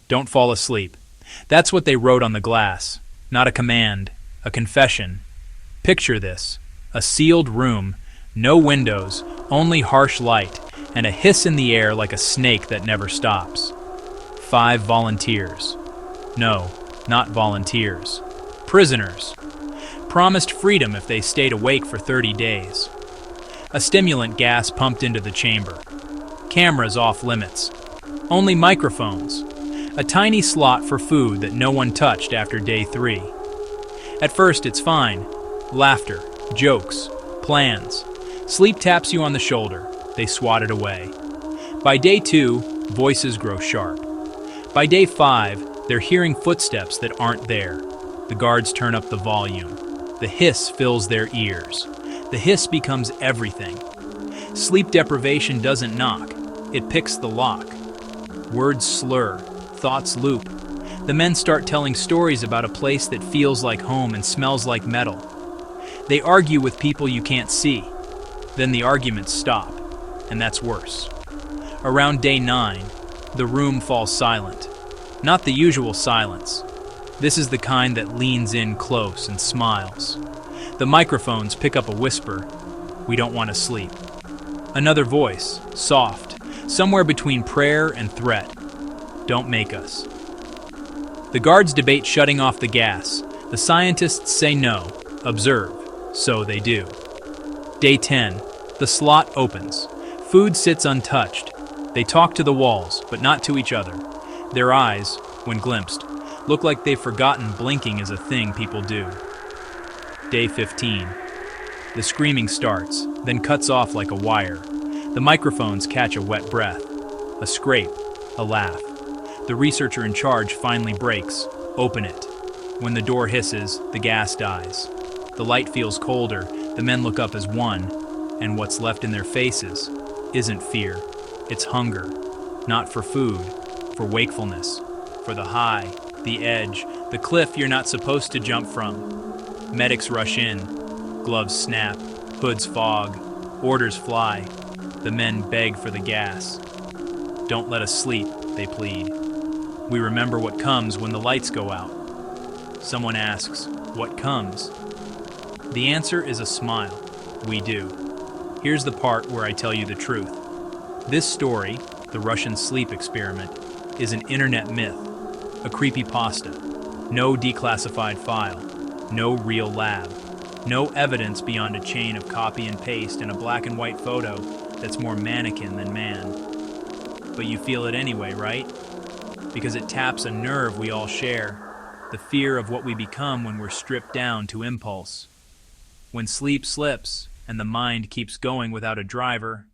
Don't fall asleep. That's what they wrote on the glass. Not a command, a confession. Picture this. A sealed room, no windows, only harsh light, and a hiss in the air like a snake that never stops. 5 volunteers. No, not volunteers. Prisoners. Promised freedom if they stayed awake for 30 days. A stimulant gas pumped into the chamber. Cameras off limits. Only microphones. A tiny slot for food that no one touched after day 3. At first it's fine. Laughter, jokes, plans. Sleep taps you on the shoulder. They swat it away. By day 2, voices grow sharp. By day 5, they're hearing footsteps that aren't there. The guards turn up the volume. The hiss fills their ears. The hiss becomes everything. Sleep deprivation doesn't knock. It picks the lock. Words slur. Thoughts loop. The men start telling stories about a place that feels like home and smells like metal. They argue with people you can't see. Then the arguments stop, and that's worse. Around day 9, the room falls silent. Not the usual silence. This is the kind that leans in close and smiles. The microphones pick up a whisper. We don't want to sleep. Another voice, soft, somewhere between prayer and threat. Don't make us. The guards debate shutting off the gas. The scientists say no. Observe. So they do. Day 10. The slot opens. Food sits untouched. They talk to the walls, but not to each other. Their eyes, when glimpsed, look like they've forgotten blinking is a thing people do. Day 15. The screaming starts, then cuts off like a wire. The microphones catch a wet breath. A scrape, a laugh. The researcher in charge finally breaks. Open it. When the door hisses, the gas dies. The light feels colder. The men look up as one, and what's left in their faces isn't fear. It's hunger. Not for food, for wakefulness, for the high, the edge, the cliff you're not supposed to jump from. Medics rush in. Gloves snap. Hoods fog. Orders fly. The men beg for the gas. Don't let us sleep, they plead. We remember what comes when the lights go out. Someone asks, what comes? The answer is a smile. We do. Here's the part where I tell you the truth. This story, the Russian sleep experiment, is an internet myth, a creepypasta. No declassified file, no real lab, no evidence beyond a chain of copy and paste and a black and white photo that's more mannequin than man. But you feel it anyway, right? Because it taps a nerve we all share, the fear of what we become when we're stripped down to impulse. When sleep slips and the mind keeps going without a driver,